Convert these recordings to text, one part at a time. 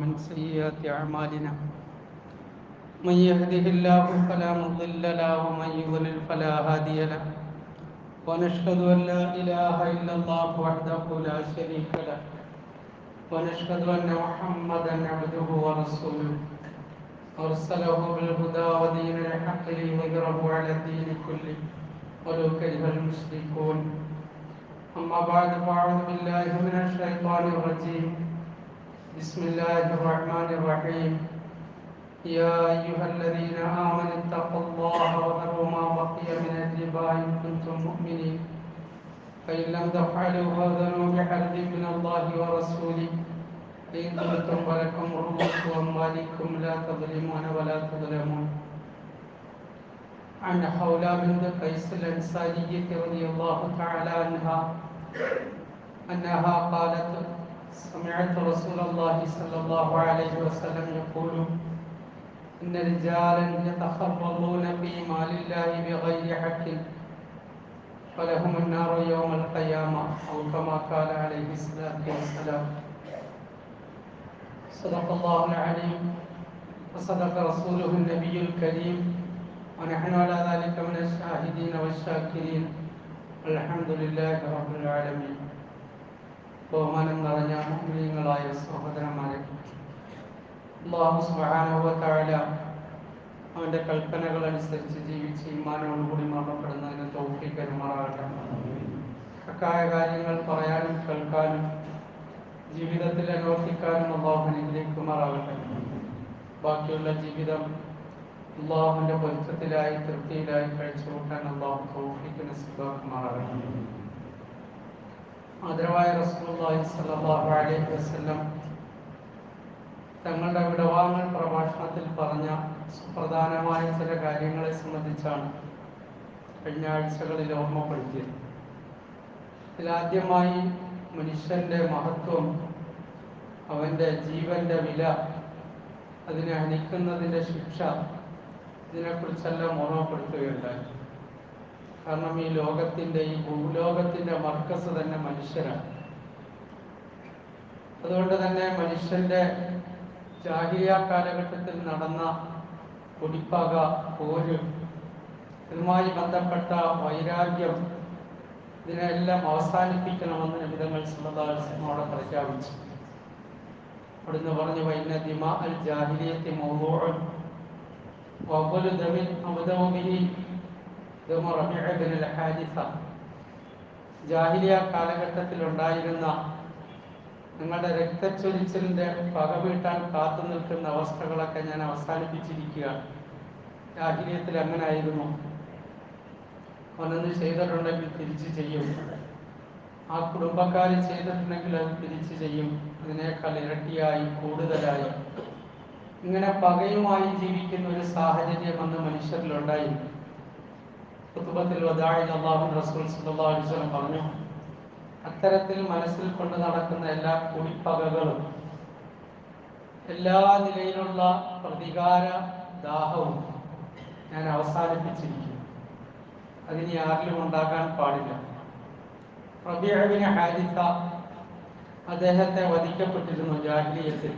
ومن سيئات أعمالنا من يهده الله فلا مضل له ومن يضلل فلا هادي له ونشهد أن لا إله إلا الله وحده لا شريك له ونشهد أن محمدا عبده ورسوله أرسله بالهدى ودين الحق ليظهره على الدين كله ولو كره المشركون أما بعد فأعوذ بالله من الشيطان الرجيم بسم الله الرحمن الرحيم يا أيها الذين آمنوا اتقوا الله وذروا ما بقي من الربا إن كنتم مؤمنين فإن لم تفعلوا فأذنوا بحرب من الله ورسوله إن كنتم ولكم رؤوس أموالكم لا تظلمون ولا تظلمون. عن حولة بنت قيس الأنصارية رضي الله تعالى عنها أنها قالت سمعت رسول الله صلى الله عليه وسلم يقول إن رجالا يتخبطون في مال الله بغير حق فلهم النار يوم القيامة أو كما قال عليه الصلاة والسلام. صدق الله العليم وصدق رسوله النبي الكريم ونحن على ذلك من الشاهدين والشاكرين الحمد لله رب العالمين. ബഹുമാനം നിറഞ്ഞ മുഅ്മിനീങ്ങളായ സഹോദരന്മാരെ, അല്ലാഹു സുബ്ഹാനഹു വ തആല അവൻ്റെ കൽപ്പനകൾ അനുസരിച്ച് ജീവിച്ച് ഈമാനോടുകൂടി മരണപ്പെടുന്നതിന് തൗഫീഖ് തരുമാറാകട്ടെ. ഹക്കായ കാര്യങ്ങൾ പറയാനും കേൾക്കാനും ജീവിതത്തിൽ അനുവർത്തിക്കാനും അല്ലാഹു അനുഗ്രഹിക്കുമാറാകട്ടെ. ബാക്കിയുള്ള ജീവിതം അല്ലാഹുവിൻ്റെ പൊരുത്തത്തിലായി തൃപ്തിയിലായി കഴിച്ചുകൂട്ടാൻ അല്ലാഹു തൗഫീഖ് നസീബാക്കുമാറാകട്ടെ. ആദരവായ റസൂലുള്ളാഹി സ്വല്ലല്ലാഹു അലൈഹി വസല്ലം തങ്ങളുടെ വിടവാങ്ങൽ പ്രഭാഷണത്തിൽ പറഞ്ഞ സുപ്രധാനമായ ചില കാര്യങ്ങളെ സംബന്ധിച്ചാണ് കഴിഞ്ഞ ആഴ്ചകളിൽ ഓർമ്മപ്പെടുത്തിയത്. ഇതിലാദ്യമായി മനുഷ്യൻ്റെ മഹത്വം, അവൻ്റെ ജീവൻ്റെ വില, അതിനെ ഹനിക്കുന്നതിൻ്റെ ശിക്ഷ, ഇതിനെക്കുറിച്ചെല്ലാം ഓർമ്മപ്പെടുത്തുകയുണ്ടായി. കാരണം ഈ ലോകത്തിൻ്റെ, ഈ ഭൂലോകത്തിൻ്റെ മർക്കസ് തന്നെ മനുഷ്യരാണ്. അതുകൊണ്ട് തന്നെ മനുഷ്യൻ്റെ ജാഹിലിയ്യ കാലഘട്ടത്തിൽ നടന്ന കുടിപ്പക, പോര്, ഇതുമായി ബന്ധപ്പെട്ട വൈരാഗ്യം, ഇതിനെല്ലാം അവസാനിപ്പിക്കണമെന്ന് നബിതങ്ങൾ സല്ലല്ലാഹു അലൈഹി വസല്ലം അവിടെ പ്രഖ്യാപിച്ചു. അവിടുന്ന് പറഞ്ഞു വഇന്ന ദിമാ അൽ ജാഹിലിയ്യത്തി മൗദൂഉൻ വഅവ്വലു ദമിൻ അബ്ദഉ ബിഹി ദമു റബീഅ ഇബ്നുൽ ഹാരിസ. ജാഹിലിയ്യ കാലഘട്ടത്തിൽ ഉണ്ടായിരുന്ന നിങ്ങളുടെ രക്തച്ചൊരിച്ചിലിൻ്റെ പകവീട്ടാൻ കാത്തു നിൽക്കുന്ന അവസ്ഥകളൊക്കെ ഞാൻ അവസാനിപ്പിച്ചിരിക്കുകയാണ്. ജാഹിലിയ്യത്തിൽ അങ്ങനെ ആയിരുന്നു. ഒന്നൊന്ന് ചെയ്തിട്ടുണ്ടെങ്കിൽ തിരിച്ചു ചെയ്യും, ആ കുടുംബക്കാർ ചെയ്തിട്ടുണ്ടെങ്കിൽ അത് തിരിച്ചു ചെയ്യും, അതിനേക്കാൾ ഇരട്ടിയായി കൂടുതലായി, ഇങ്ങനെ പകയുമായി ജീവിക്കുന്ന ഒരു സാഹചര്യം അന്ന് മനുഷ്യരിലുണ്ടായിരുന്നു. ഖുതുബത്തുൽ വദാഇൽ അല്ലാഹു റസൂൽ സല്ലല്ലാഹു അലൈഹി വസല്ലം പറഞ്ഞു, അത്തരത്തിൽ മനസ്സിൽ കൊണ്ട് നടക്കുന്ന എല്ലാ കുടിപ്പകകളും, എല്ലാ നിലയിലുള്ള പ്രതികാര ദാഹവും ഞാൻ അവസാനിപ്പിച്ചിരിക്കുന്നു. അതിനി ആരിലും ഉണ്ടാകാൻ പാടില്ല. റബീഅ ഇബ്നു ഹാരിസ, അദ്ദേഹത്തെ വധിക്കപ്പെട്ടിരുന്നു ജാഹിലിയ്യത്തിൽ.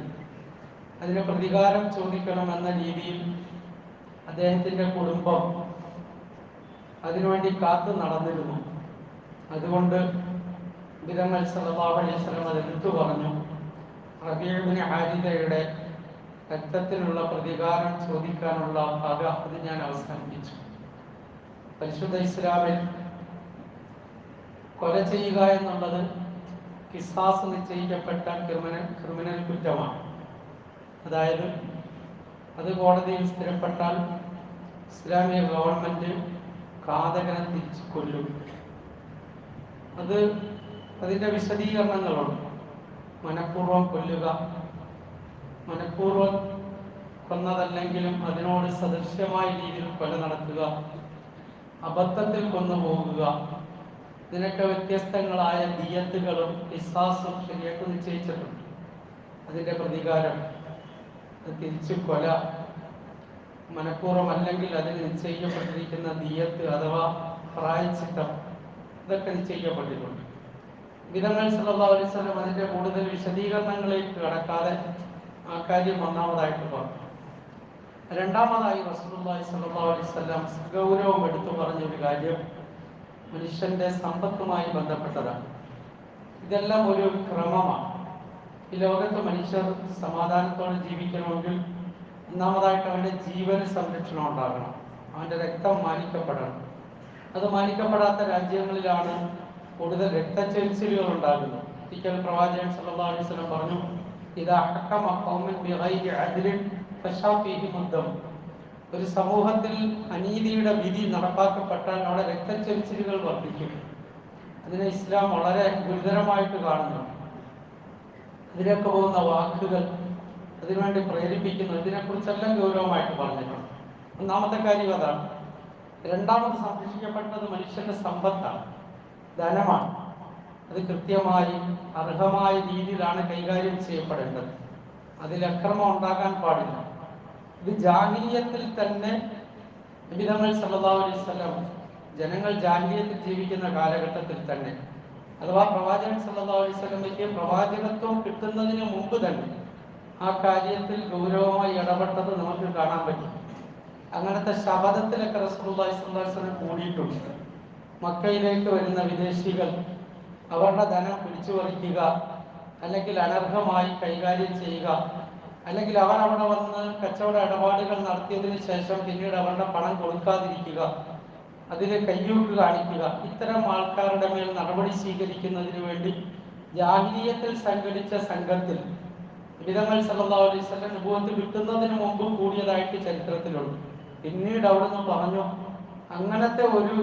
അതിന് പ്രതികാരം ചോദിക്കണമെന്ന രീതിയിൽ അദ്ദേഹത്തിൻ്റെ കുടുംബം അതിനുവേണ്ടി കാത്തു നടന്നിരുന്നു. അതുകൊണ്ട് നബിതങ്ങൾ സല്ലല്ലാഹു അലൈഹി വസല്ലം അത് എടുത്തു പറഞ്ഞു, റബീഅ ഇബ്നു ഹാരിസയുടെ രക്തത്തിനുള്ള പ്രതികാരം ചോദിക്കാനുള്ള പക അത് ഞാൻ അവസാനിപ്പിച്ചു. പരിശുദ്ധ ഇസ്ലാമിൽ കൊല ചെയ്യുക എന്നുള്ളത് ഖിസാസ് നിശ്ചയിക്കപ്പെട്ട ക്രിമിനൽ കുറ്റമാണ്. അതായത് അത് കോടതിയിൽ സ്ഥിരപ്പെട്ടാൽ ഇസ്ലാമിക ഗവൺമെൻറ് ഘാതകനെ തിരിച്ചു കൊല്ലും. അതിൻ്റെ വിശദീകരണങ്ങളുണ്ട്. മനഃപൂർവ്വം കൊല്ലുക, മനഃപൂർവ്വം കൊന്നതല്ലെങ്കിലും അതിനോട് സദൃശ്യമായ രീതിയിൽ കൊല നടത്തുക, അബദ്ധത്തിൽ കൊന്നുപോകുക, ഇതിനൊക്കെ വ്യത്യസ്തങ്ങളായ ദിയത്തുകളും ഖിസാസും ശരീഅത്ത് നിശ്ചയിച്ചിട്ടുണ്ട്. അതിൻ്റെ പ്രതികാരം, തിരിച്ചു കൊല, മനഃപൂർവ്വം അല്ലെങ്കിൽ അതിന് നിശ്ചയിക്കപ്പെട്ടിരിക്കുന്ന ദിയത്ത് അഥവാ പ്രായശ്ചിത്തം, ഇതൊക്കെ നിശ്ചയിക്കപ്പെട്ടിട്ടുണ്ട്. നബിതങ്ങൾ സല്ലല്ലാഹു അലൈഹി വസല്ലം അതിൻ്റെ കൂടുതൽ വിശദീകരണങ്ങളിലേക്ക് കടക്കാതെ ആ കാര്യം ഒന്നാമതായിട്ട് പറഞ്ഞു. രണ്ടാമതായി റസൂലുള്ളാഹി സ്വല്ലല്ലാഹു അലൈഹി വസല്ലം ഗൗരവം എടുത്തു പറഞ്ഞൊരു കാര്യം മനുഷ്യന്റെ സമ്പത്തുമായി ബന്ധപ്പെട്ടതാണ്. ഇതെല്ലാം ഒരു ക്രമമാണ്. ഈ ലോകത്ത് മനുഷ്യർ സമാധാനത്തോടെ ജീവിക്കണമെങ്കിൽ ഒന്നാമതായിട്ട് അവൻ്റെ ജീവന് സംരക്ഷണം ഉണ്ടാകണം, അവൻ്റെ രക്തം മാനിക്കപ്പെടണം. അത് മാനിക്കപ്പെടാത്ത രാജ്യങ്ങളിലാണ് കൂടുതൽ രക്തച്ചൊരിച്ചിലുകൾ ഉണ്ടാകുന്നത്. ഒരിക്കൽ പ്രവാചകൻ സല്ലല്ലാഹു അലൈഹി വസല്ലം പറഞ്ഞു, ഇദാ ഹക്കമ ഖൗമുൻ ബിഗൈരി അദ്ലിൻ ഫശാ ഫീഹിം അദ്ദം. ഒരു സമൂഹത്തിൽ അനീതിയുടെ വിധി നടപ്പാക്കപ്പെട്ടാൽ അവിടെ രക്തച്ചൊരിച്ചിലുകൾ വർദ്ധിക്കും. അതിനെ ഇസ്ലാം വളരെ ഗുരുതരമായിട്ട് കാണുന്നു. ഇതിലേക്ക് പോകുന്ന വാക്കുകൾ, അതിനുവേണ്ടി പ്രേരിപ്പിക്കുന്നു, ഇതിനെക്കുറിച്ചെല്ലാം ഗൗരവമായിട്ട് പറഞ്ഞിട്ടുണ്ട്. ഒന്നാമത്തെ കാര്യം അതാണ്. രണ്ടാമത് സംരക്ഷിക്കപ്പെട്ടത് മനുഷ്യന്റെ സമ്പത്താണ്, ധനമാണ്. അത് കൃത്യമായി അർഹമായ രീതിയിലാണ് കൈകാര്യം ചെയ്യപ്പെടേണ്ടത്. അതിൽ അക്രമം ഉണ്ടാകാൻ പാടില്ല. ഇത് ജാഹിലിയ്യത്തിൽ തന്നെ നബി തങ്ങൾ സല്ലല്ലാഹു അലൈഹി വസല്ലം ജനങ്ങൾ ജാഹിലിയ്യത്തിൽ ജീവിക്കുന്ന കാലഘട്ടത്തിൽ തന്നെ, അഥവാ പ്രവാചകൻ സല്ലല്ലാഹു അലൈഹി വസല്ലമയ്ക്ക് പ്രവാചകത്വം കിട്ടുന്നതിന് മുമ്പ് തന്നെ ആ കാര്യത്തിൽ ഗൗരവമായി ഇടപെട്ടത് നമുക്ക് കാണാൻ പറ്റും. അങ്ങനത്തെ ശബദത്തിലൊക്കെ റസൂലുള്ളാഹി സ്വല്ലല്ലാഹു അലൈഹി വസല്ലം കൂടിയിട്ടുണ്ട്. മക്കയിലേക്ക് വരുന്ന വിദേശികൾ അവരുടെ ധനം പിടിച്ചു പറിക്കുക, അല്ലെങ്കിൽ അനർഹമായി കൈകാര്യം ചെയ്യുക, അല്ലെങ്കിൽ അവർ അവിടെ വന്ന് കച്ചവട ഇടപാടുകൾ നടത്തിയതിനു ശേഷം പിന്നീട് അവരുടെ പണം കൊടുക്കാതിരിക്കുക, അതിൽ കയ്യൂക്ക് കാണിക്കുക, ഇത്തരം ആൾക്കാരുടെ മേൽ നടപടി സ്വീകരിക്കുന്നതിന് വേണ്ടി ജാഹിലിയ്യത്തിൽ സംഘടിച്ച സംഘത്തിൽ നബി തങ്ങൾ സല്ലല്ലാഹു അലൈഹി വസല്ലം നബുവത്ത് കിട്ടുന്നതിന് മുമ്പ് കൂടിയതായിട്ട് ചരിത്രത്തിലുണ്ട്. പിന്നീട് അവിടുന്ന് പറഞ്ഞു, അങ്ങനത്തെ ഒരു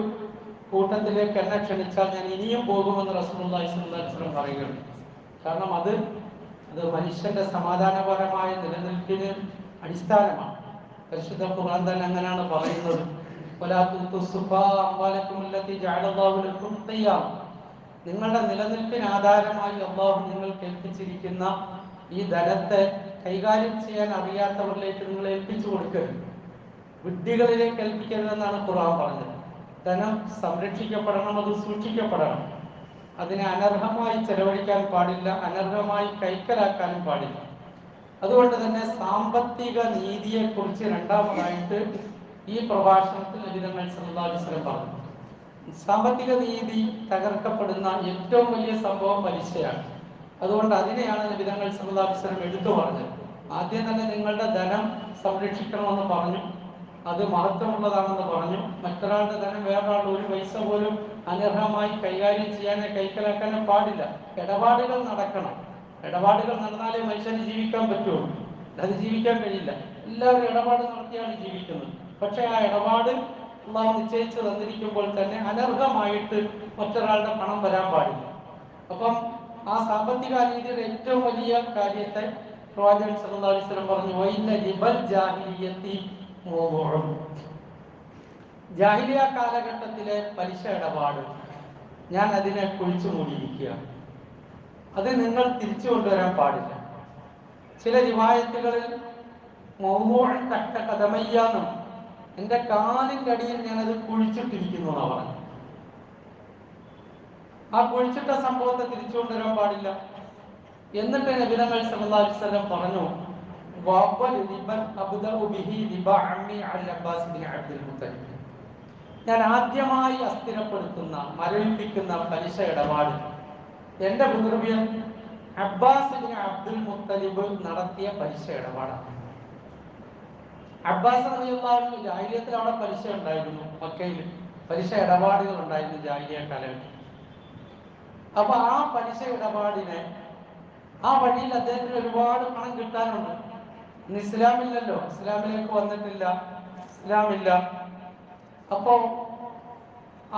കൂട്ടത്തിലേക്ക് എന്നെ ക്ഷണിച്ചാൽ ഞാൻ ഇനിയും പോകുമെന്ന് റസൂലുള്ളാഹി സ്വല്ലല്ലാഹു അലൈഹി വസല്ലം പറയുകയാണ്. കാരണം അത് മനുഷ്യന്റെ സമാധാനപരമായ നിലനിൽപ്പിന് അടിസ്ഥാനമാണ്. പരിശുദ്ധ ഖുർആൻ തന്നെ അങ്ങനെയാണ് പറയുന്നത്, നിങ്ങളുടെ നിലനിൽപ്പിന് ആധാരമായി അല്ലാഹു നിങ്ങൾക്ക് ഏൽപ്പിച്ചിരിക്കുന്ന ഈ ധനത്തെ കൈകാര്യം ചെയ്യാൻ അറിയാത്തവരിലേക്ക് നിങ്ങൾ ഏൽപ്പിച്ചു കൊടുക്കരുത്, വിഡ്ഢികളിലേക്ക് ഏൽപ്പിക്കരുതെന്നാണ് ഖുർആൻ പറഞ്ഞത്. ധനം സംരക്ഷിക്കപ്പെടണം, അത് സൂക്ഷിക്കപ്പെടണം. അതിനെ അനർഹമായി ചെലവഴിക്കാൻ പാടില്ല, അനർഹമായി കൈക്കലാക്കാനും പാടില്ല. അതുകൊണ്ട് തന്നെ സാമ്പത്തിക നീതിയെക്കുറിച്ച് രണ്ടാമതായിട്ട് ഈ പ്രഭാഷണത്തിൽ നബി തങ്ങൾ സല്ലല്ലാഹു അലൈഹി വസല്ലം പറഞ്ഞു. സാമ്പത്തിക നീതി തകർക്കപ്പെടുന്ന ഏറ്റവും വലിയ സംഭവം പലിശയാണ്. അതുകൊണ്ട് അതിനെയാണ് നബി തങ്ങൾ സല്ലല്ലാഹു അലൈഹി വസല്ലം എടുത്തു പറഞ്ഞത്. ആദ്യം തന്നെ നിങ്ങളുടെ ധനം സംരക്ഷിക്കണമെന്ന് പറഞ്ഞു, അത് മഹത്വമുള്ളതാണെന്ന് പറഞ്ഞു. മറ്റൊരാളുടെ ധനം വേറൊരാൾ ഒരു പൈസ പോലും അനർഹമായി കൈകാര്യം ചെയ്യാനോ കൈക്കലാക്കാനോ പാടില്ല. ഇടപാടുകൾ നടക്കണം. ഇടപാടുകൾ നടന്നാലേ മനുഷ്യന് ജീവിക്കാൻ പറ്റുള്ളൂ, അത് ജീവിക്കാൻ കഴിയില്ല. എല്ലാവരും ഇടപാട് നടത്തിയാണ് ജീവിക്കുന്നത്. പക്ഷെ ആ ഇടപാട് അല്ലാഹു നിശ്ചയിച്ചു തന്നിരിക്കുമ്പോൾ തന്നെ അനർഹമായിട്ട് മറ്റൊരാളുടെ പണം വരാൻ പാടില്ല. അപ്പം ആ സാമ്പത്തിക നീതിയുടെ ഏറ്റവും വലിയ കാര്യത്തെ പ്രവാചകൻ സല്ലല്ലാഹു അലൈഹി വസല്ലം പറഞ്ഞു, വഇന്ന റിബൽ ജാഹിലിയ്യത്തി മൗദൂഉൻ. ജാഹിലിയ കാലഘട്ടത്തിലെ പലിശ ഇടപാട് ഞാൻ അതിനെ കുഴിച്ചു മൂടിയിരിക്കുകയാണ്, അത് നിങ്ങൾ തിരിച്ചു കൊണ്ടുവരാൻ പാടില്ല. ചില റിവായത്തുകളിൽ മൗദൂഉൻ തഹ്ത ഖദമയ്യാന്നും, എൻ്റെ കാലിൻ്റെ അടിയിൽ ഞാനത് കുഴിച്ചിട്ടിരിക്കുന്നു എന്നാണ് പറഞ്ഞത്. ആ കുഴിച്ചിട്ട സംഭവത്തെ തിരിച്ചു കൊണ്ടുവരാൻ പാടില്ല. എന്നിട്ട് നബി തങ്ങൾ സല്ലല്ലാഹു അലൈഹി വസല്ലം പറഞ്ഞു, ഞാൻ ആദ്യമായി അസ്ഥിരപ്പെടുത്തുന്ന, മരവിപ്പിക്കുന്ന പലിശ ഇടപാട് എൻ്റെ പിതൃവ്യൻ അബ്ബാസ് ഇബ്നു അബ്ദുൽ മുത്തലിബ് നടത്തിയ പലിശ ഇടപാടാണ്. അബ്ബാസ് റളിയല്ലാഹു അൻഹു ജാഹിലിയ്യത്തിൽ അവിടെ പലിശ ഉണ്ടായിരുന്നു, മക്കയിൽ പലിശ ഇടപാടുകൾ ഉണ്ടായിരുന്നു ജാഹിലിയ്യ കാലഘട്ടത്തിൽ. അപ്പൊ ആ പലിശ ഇടപാടിനെ ആ വഴിയിൽ അദ്ദേഹത്തിന് ഒരുപാട് പണം കിട്ടാനുണ്ട്. ഇന്ന് ഇസ്ലാമില്ലല്ലോ, ഇസ്ലാമിലേക്ക് വന്നിട്ടില്ല, ഇസ്ലാമില്ല. അപ്പോ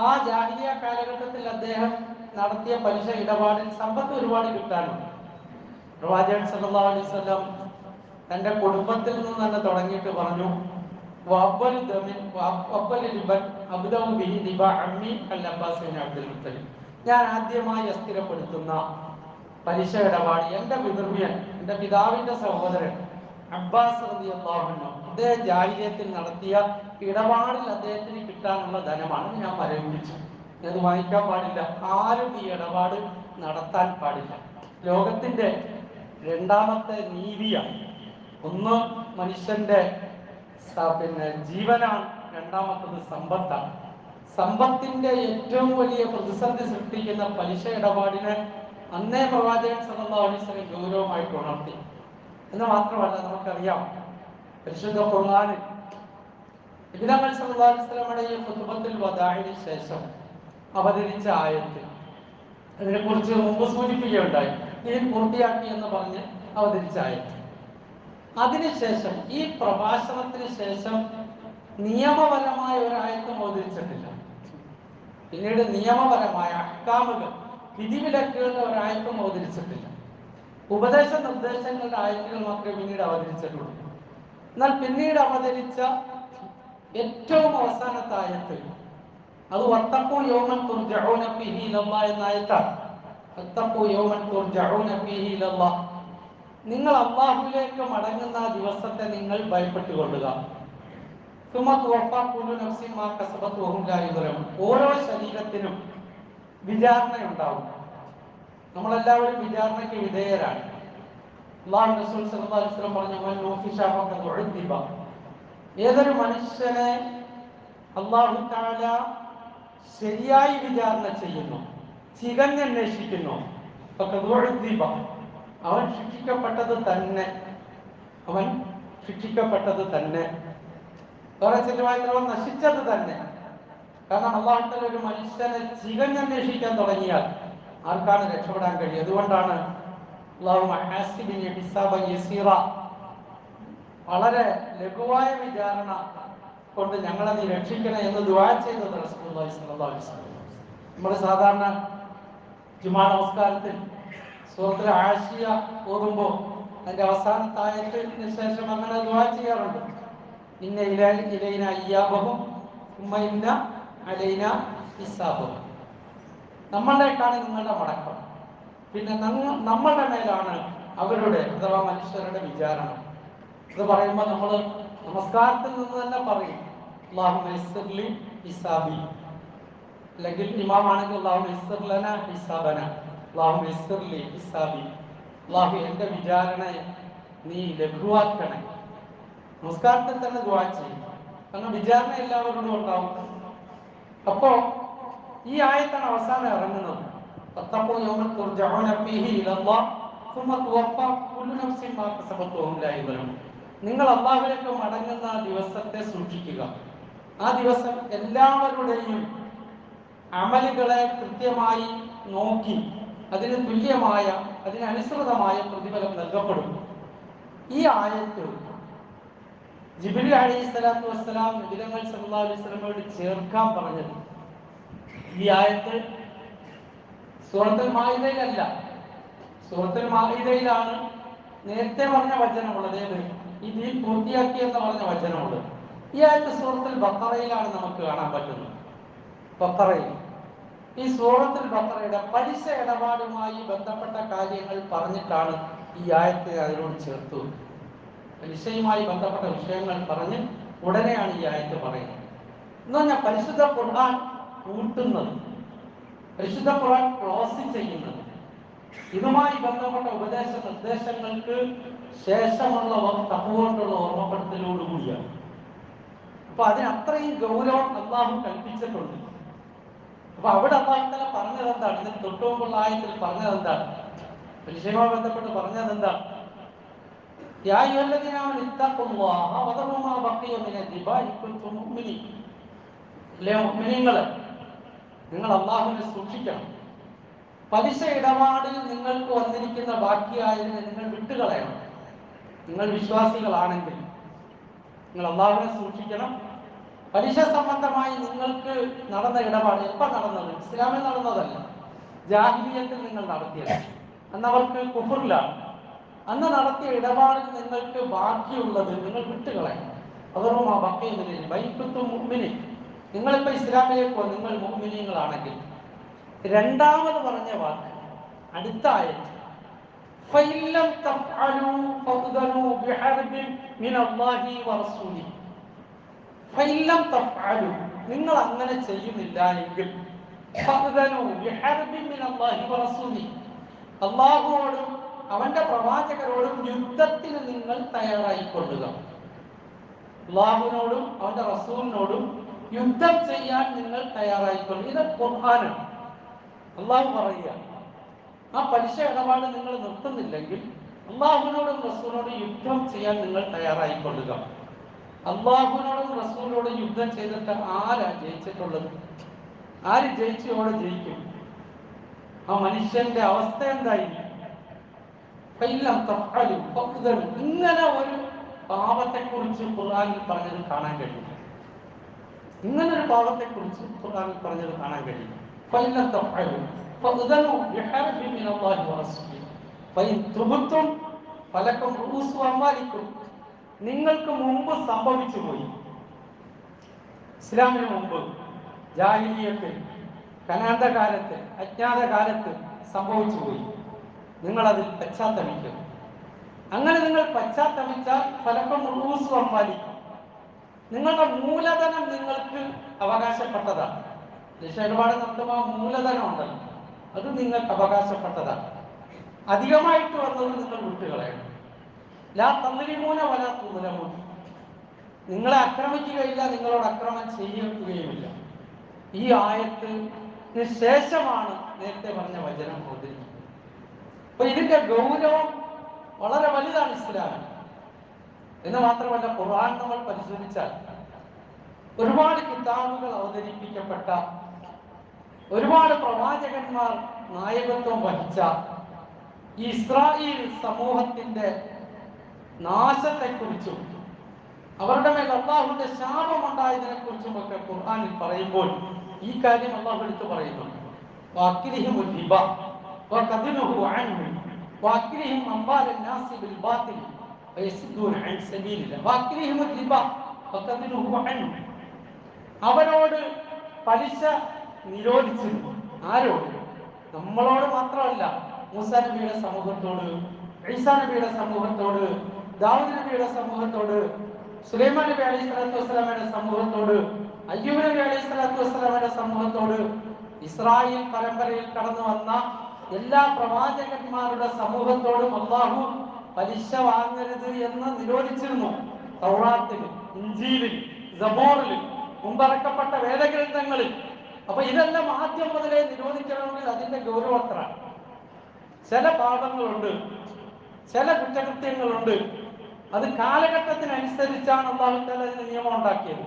ആ ജാഹിലിയ്യ കാലഘട്ടത്തിൽ അദ്ദേഹം നടത്തിയ പലിശ ഇടപാടിൽ സമ്പത്ത് ഒരുപാട് കിട്ടാനുണ്ട്. പ്രവാചകൻ സല്ലല്ലാഹു അലൈഹി വസല്ലം തന്റെ കുടുംബത്തിൽ നിന്ന് തന്നെ തുടങ്ങിയിട്ട് പറഞ്ഞു, ഞാൻ ആദ്യമായി അസ്ഥിരപ്പെടുത്തുന്ന പലിശ ഇടപാട് എൻ്റെ പിതൃവ്യൻ, എൻ്റെ പിതാവിന്റെ സഹോദരൻ അബ്ബാസ് റളിയല്ലാഹു അൻഹു അദ്ദേഹം ജാഹിലിയ്യത്തിൽ നടത്തിയ ഇടപാടിൽ അദ്ദേഹത്തിന് കിട്ടാനുള്ള ധനമാണ്, ഞാൻ മരവിപ്പിച്ചു. അത് വാങ്ങിക്കാൻ പാടില്ല, ആരും ഈ ഇടപാട് നടത്താൻ പാടില്ല. ലോകത്തിന്റെ രണ്ടാമത്തെ നീതിയാണ് ഒന്ന് മനുഷ്യന്റെ ജീവനാണ്, രണ്ടാമത്തത് സമ്പത്താണ്. സമ്പത്തിന്റെ ഏറ്റവും വലിയ പ്രതിസന്ധി സൃഷ്ടിക്കുന്ന പലിശ ഇടപാടിനെ അന്നേ പ്രവാചകൻ സല്ലല്ലാഹു അലൈഹി വസല്ലം ഗൗരവമായിട്ട് ഉണർത്തി. എന്ന് മാത്രമല്ല, നമുക്കറിയാം പരിശുദ്ധ ഖുർആനിൽ നബി സല്ലല്ലാഹു അലൈഹി വസല്ലമയുടെ ഈ ഖുതുബത്തുൽ വദാഇന് ശേഷം അവതരിച്ച ആയത്ത്, അതിനെക്കുറിച്ച് മുമ്പ് സൂചിപ്പിക്കുകയുണ്ടായി. ദീൻ പൂർത്തിയാക്കി എന്ന് പറഞ്ഞ് അവതരിച്ച ആയത്ത്. അതിനുശേഷം ഈ പ്രഭാഷണത്തിന് ശേഷം നിയമപരമായ ഒരായത്തും അവതരിച്ചിട്ടില്ല. പിന്നീട് നിയമപരമായ അഹ്കാമുകൾ, വിധിവിലക്കുകളുടെ ഒരായത്തും അവതരിച്ചിട്ടില്ല. ഉപദേശ നിർദ്ദേശങ്ങളുടെ ആയത്തുകൾ മാത്രമേ പിന്നീട് അവതരിച്ചിട്ടുള്ളൂ. എന്നാൽ പിന്നീട് അവതരിച്ച ഏറ്റവും അവസാനത്തെ ആയത്ത് അത് വത്തഖൂ യൗമൻ തുർജഊന ഫീഹി ഇലല്ലാഹ് എന്ന ആയത്താണ്. വത്തഖൂ യൗമൻ തുർജഊന ഫീഹി ഇലല്ലാഹ്, നിങ്ങൾ അല്ലാഹുവിലേക്ക് മടങ്ങുന്ന ദിവസത്തെ നിങ്ങൾ ഭയപ്പെട്ടുകൊള്ളുക. സുമ്മ തുവഫാ കുല്ലു നഫ്സിൻ മാ കസബത് വഹും ലാ യുദ്ലമൂൻ, ഓരോ ശരീരത്തിനും വിചാരണയുണ്ടാവും. നമ്മളെല്ലാവരും വിചാരണയ്ക്ക് വിധേയരാണ്. അല്ലാഹു റസൂൽ സല്ലല്ലാഹു അലൈഹി വസല്ലം പറഞ്ഞു, മൻ നൂഫിശ ഫഖദ് ഉദ്ദിബ, ഏതൊരു മനുഷ്യനെ അല്ലാഹു തആല ശരിയായി വിചാരണ ചെയ്യുന്നു, ചികഞ്ഞന്വേഷിക്കുന്നു, ഫഖദ് ഉദ്ദിബ, അവൻ ശിക്ഷിക്കപ്പെട്ടത് തന്നെ. വേറെ ചിലവായി നശിച്ചത് തന്നെ. കാരണം അല്ലാഹു തആല ഒരു മനുഷ്യനെ ചികഞ്ഞന്വേഷിക്കാൻ തുടങ്ങിയാൽ ആർക്കാണ് രക്ഷപ്പെടാൻ കഴിയും? അതുകൊണ്ടാണ് വളരെ ലഘുവായ വിചാരണ കൊണ്ട് ഞങ്ങളെ നീ രക്ഷിക്കണേ എന്ന് ദുആ ചെയ്തത് റസൂലുള്ളാഹി സ്വല്ലല്ലാഹു അലൈഹി വസല്ലം. നമ്മൾ സാധാരണ ജുമാ നമസ്കാരത്തിൽ സൂറത്തുൽ ആശിയ ഓതുമ്പോൾ അതിന്റെ അവസാനത്തെ ആയത്തിന് ശേഷം അങ്ങനെ ദുആ ചെയ്യാറുണ്ട്. ഇന്ന ഇലൈന ഇയ്യാബഹും സുമ്മ ഇന്ന അലൈന ഹിസാബഹും, നമ്മളിലേക്കാണ് നിങ്ങളുടെ മടക്കം, പിന്നെ നമ്മളുടെ മേലാണ് അവരുടെ അഥവാ മനുഷ്യരുടെ വിചാരണ. ഇത് പറയുമ്പോൾ നമ്മൾ നമസ്കാരത്തിൽ നിന്ന് തന്നെ പറയും, അല്ലാഹുമ്മ യസ്സിർലി ഹിസാബി, അല്ലെങ്കിൽ ഇമാമാണെങ്കിൽ അല്ലാഹുമ്മ യസ്സിർ ലനാ ഹിസാബനാ, അല്ലാഹുമ്മ യസ്സിർലി ഹിസാബി, അല്ലാഹു എൻ്റെ വിചാരണയെ നീ ലഘുവാക്കണേ. നമസ്കാരത്തിൽ തന്നെ ദുആ ചെയ്യും, കാരണം വിചാരണ എല്ലാവരോടും ഉണ്ടാവും. അപ്പോ ഈ ആയത്താണ് അവസാനം ഇറങ്ങുന്നത്. ഫത്തഖൂ യൗമൻ തുർജഊന ഫീഹി ഇലല്ലാഹ് സുമ്മ തുവഫാ കുല്ലു നഫ്സിൻ മാ കസബത് വഹും ലാ യുദ്ലമൂൻ, നിങ്ങൾ അല്ലാഹുവിലേക്ക് മടങ്ങുന്ന ആ ദിവസത്തെ സൂക്ഷിക്കുക. ആ ദിവസം എല്ലാവരുടെയും അമലുകളെ കൃത്യമായി നോക്കി അതിന് തുല്യമായ, അതിനനുസൃതമായ പ്രതിഫലം നൽകപ്പെടും. ഈ ആയത്ത് ജിബ്രീൽ അലൈഹിസ്സലാത്തു വസ്സലാം നബി സല്ലല്ലാഹു അലൈഹി വസല്ലമയോട് ചേർക്കാൻ പറഞ്ഞത്. ഈ ആയത്ത് സൂറത്തുൽ മാഇദയിലല്ല, സൂറത്തുൽ മാഇദയിലാണ് നേരത്തെ പറഞ്ഞ വചനമുള്ളത്. ഏത്? ഈ ദീൻ പൂർത്തിയാക്കി എന്ന് പറഞ്ഞ വചനമുള്ളത്. ഈ ആയത്ത് സൂറത്തുൽ ബഖറയിലാണ് നമുക്ക് കാണാൻ പറ്റുന്നത്. ബഖറയിൽ, ഈ സൂറത്തുൽ ബഖറയുടെ പലിശ ഇടപാടുമായി ബന്ധപ്പെട്ട കാര്യങ്ങൾ പറഞ്ഞിട്ടാണ് ഈ ആയത്ത് അതിനോട് ചേർത്തു. പലിശയുമായി ബന്ധപ്പെട്ട വിഷയങ്ങൾ പറഞ്ഞ് ഉടനെയാണ് ഈ ആയത്ത് പറയുന്നത്. എന്ന് പറഞ്ഞാൽ പരിശുദ്ധ ഖുർആൻ കൂട്ടുന്നത്, പരിശുദ്ധ ഖുർആൻ ക്ലോസ് ചെയ്യുന്നത്, ഇതുമായി ബന്ധപ്പെട്ട ഉപദേശ നിർദ്ദേശങ്ങൾക്ക് ശേഷമുള്ള തഖ്വകൊണ്ടുള്ള ഓർമ്മപ്പെടുത്തലോടുകൂടിയാണ്. അപ്പൊ അതിനത്രയും ഗൗരവം അല്ലാഹു കൽപ്പിച്ചിട്ടുണ്ട്. അപ്പൊ അവിടെ അല്ലാഹു തആല പറഞ്ഞത് എന്താണ്? ഇതിന് തൊട്ടുമുമ്പുള്ള ആയത്തിൽ പറഞ്ഞത് എന്താണ്? പലിശയുമായി ബന്ധപ്പെട്ട് പറഞ്ഞത് എന്താണ്? യാ അയ്യുഹല്ലദീന ആമനൂ ഇത്തഖുല്ലാഹ വദറൂ മാ ബഖിയ മിനൽ റിബാ ഇൻ കുൻതും മുഅ്മിനീൻ, മുഅ്മിനീങ്ങളെ, നിങ്ങൾ അല്ലാഹുവിനെ സൂക്ഷിക്കണം. പലിശ ഇടപാടിൽ നിങ്ങൾക്ക് വന്നിരിക്കുന്ന ബാക്കിയായതിനെ നിങ്ങൾ വിട്ടുകളയണം. നിങ്ങൾ വിശ്വാസികളാണെങ്കിൽ നിങ്ങൾ അല്ലാഹുവിനെ സൂക്ഷിക്കണം. പലിശ സംബന്ധമായി നിങ്ങൾക്ക് നടന്ന ഇടപാട് എപ്പോൾ നടന്നത്? ഇസ്ലാമിൽ നടന്നതല്ല, ജാഹിലിയ്യത്തിൽ നിങ്ങൾ നടത്തിയത്. അന്നവർക്ക് കുഫറിലാണ്. അന്ന് നടത്തിയ ഇടപാടിൽ നിങ്ങൾക്ക് ബാക്കിയുള്ളത് നിങ്ങൾ വിട്ടുകളയണം. അതോറും ആ ബഖീമിനെ ബൈത്തും മുഅ്മിനീൻ, നിങ്ങളിപ്പോൾ ഇസ്ലാമിലേക്ക് നിങ്ങൾ മുഅ്മിനീങ്ങളാണെങ്കിൽ. രണ്ടാമത് പറഞ്ഞ വാക്ക് അടുത്ത ആയത്ത്, ഫഇല്ലം തഫ്അലൂ ഫഅ്ദനൂ ബിഹർബിൻ മിനല്ലാഹി വറസൂലിഹി. ഫഇല്ലം തഫ്അലൂ, നിങ്ങൾ അങ്ങനെ ചെയ്യുന്നില്ല എങ്കിൽ ഫഅ്ദനൂ ബിഹർബിൻ മിനല്ലാഹി വറസൂലിഹി, അല്ലാഹുവോടും അവന്റെ പ്രവാചകരോടും യുദ്ധത്തിന് നിങ്ങൾ തയ്യാറായിക്കൊള്ളുക. അള്ളാഹുവിനോടും അവന്റെ റസൂലിനോടും യുദ്ധം ചെയ്യാൻ നിങ്ങൾ തയ്യാറായിക്കൊള്ളുക. ഇത് ഖുർആനാണ്. അള്ളാഹു പറയുക, ആ പലിശ ഇടപാട് നിങ്ങൾ നിർത്തുന്നില്ലെങ്കിൽ അള്ളാഹുവിനോടും റസൂലിനോടും യുദ്ധം ചെയ്യാൻ നിങ്ങൾ തയ്യാറായിക്കൊള്ളുക. അള്ളാഹുവിനോടും റസൂലിനോടും യുദ്ധം ചെയ്തിട്ട് ആരാ ജയിച്ചിട്ടുള്ളത്? ആര് ജയിച്ചോടെ ജയിക്കും? ആ മനുഷ്യന്റെ അവസ്ഥ എന്തായിരിക്കും? ഇങ്ങനെ ഒരു പാപത്തെ കുറിച്ച് ഖുർആനിൽ പറഞ്ഞത് കാണാൻ കഴിയും. ഇങ്ങനെ ഒരു പാപത്തെ കുറിച്ച് ഖുർആനിൽ പറഞ്ഞത് കാണാൻ കഴിയും. നിങ്ങൾക്ക് മുമ്പ് സംഭവിച്ചു പോയി. ഇസ്ലാമിന് മുമ്പ് ജാഹിലിയ്യത്തിൽ, കനാന്തകാലത്ത്, അജ്ഞാതകാലത്ത് സംഭവിച്ചു പോയി. നിങ്ങളതിൽ പശ്ചാത്തപിക്കും. അങ്ങനെ നിങ്ങൾ പശ്ചാത്തപിച്ചാൽ ഫലക്കം റൂസു അമ്മാലിക്കും, നിങ്ങളുടെ മൂലധനം നിങ്ങൾക്ക് അവകാശപ്പെട്ടതാണ്. ഇടപാട് നടത്തുമ്പോൾ ആ മൂലധനം ഉണ്ടല്ലോ, അത് നിങ്ങൾക്ക് അവകാശപ്പെട്ടതാണ്. അധികമായിട്ട് വന്നത് നിങ്ങൾ വിട്ടുകളയണം. ലാ തദ്ലിമൂന വലാ തുദ്ലമൂൻ, നിങ്ങളെ ആക്രമിക്കുകയില്ല, നിങ്ങളോട് അക്രമം ചെയ്യുകയുമില്ല. ഈ ആയത്തിന് ശേഷമാണ് നേരത്തെ പറഞ്ഞ വചനം അവതരിക്കുന്നത്. അപ്പൊ ഇതിന്റെ ഗൗരവം വളരെ വലുതാണ് ഇസ്ലാമിൽ. എന്ന് മാത്രമല്ല, ഖുർആൻ നമ്മൾ പരിശോധിച്ചാൽ ഒരുപാട് കിതാബുകൾ അവതരിപ്പിക്കപ്പെട്ട, ഒരുപാട് പ്രവാചകന്മാർ നായകത്വം വഹിച്ച ഈ ഇസ്രായേൽ സമൂഹത്തിന്റെ നാശത്തെക്കുറിച്ചും അവരുടെ മേൽ അള്ളാഹുവിന്റെ ശാപമുണ്ടായതിനെ കുറിച്ചും ഒക്കെ ഖുർആനിൽ പറയുമ്പോൾ ഈ കാര്യം അള്ളാഹു എടുത്തു പറയുന്നുണ്ട്. അവരോട് പലിശ നിരോധിച്ചിരുന്നു. ആരോട്? നമ്മളോട് മാത്രമല്ല, മൂസാ നബിയുടെ സമൂഹത്തോട്, ഈസാ നബിയുടെ സമൂഹത്തോട്, ദാവൂദ് നബിയുടെ സമൂഹത്തോട്, സുലൈമാൻ നബി അലൈഹി സ്വലാത്തു വസ്സലാമയുടെ സമൂഹത്തോട്, അയ്യൂബ് നബി അലൈഹി സ്വലാത്തു വസ്സലാമയുടെ സമൂഹത്തോട്, ഇസ്രായേൽ പരമ്പരയിൽ കടന്നു വന്ന എല്ലാ പ്രവാചകന്മാരുടെ സമൂഹത്തോടും അല്ലാഹു പലിശ വാങ്ങരുത് എന്ന് നിരോധിച്ചിരുന്നു. തൗറാത്തിൽ, ഇൻജീലിൽ, സബൂറിൽ, മുമ്പിറക്കപ്പെട്ട വേദഗ്രന്ഥങ്ങളിൽ. അപ്പൊ ഇതെല്ലാം ആദ്യം മുതലേ നിരോധിക്കണമെങ്കിൽ അതിന്റെ ഗൗരവത്ര. ചില പാപങ്ങളുണ്ട്, ചില കുറ്റകൃത്യങ്ങളുണ്ട്, അത് കാലഘട്ടത്തിനനുസരിച്ചാണ് അല്ലാഹു തആല അതിന് നിയമം ഉണ്ടാക്കിയത്.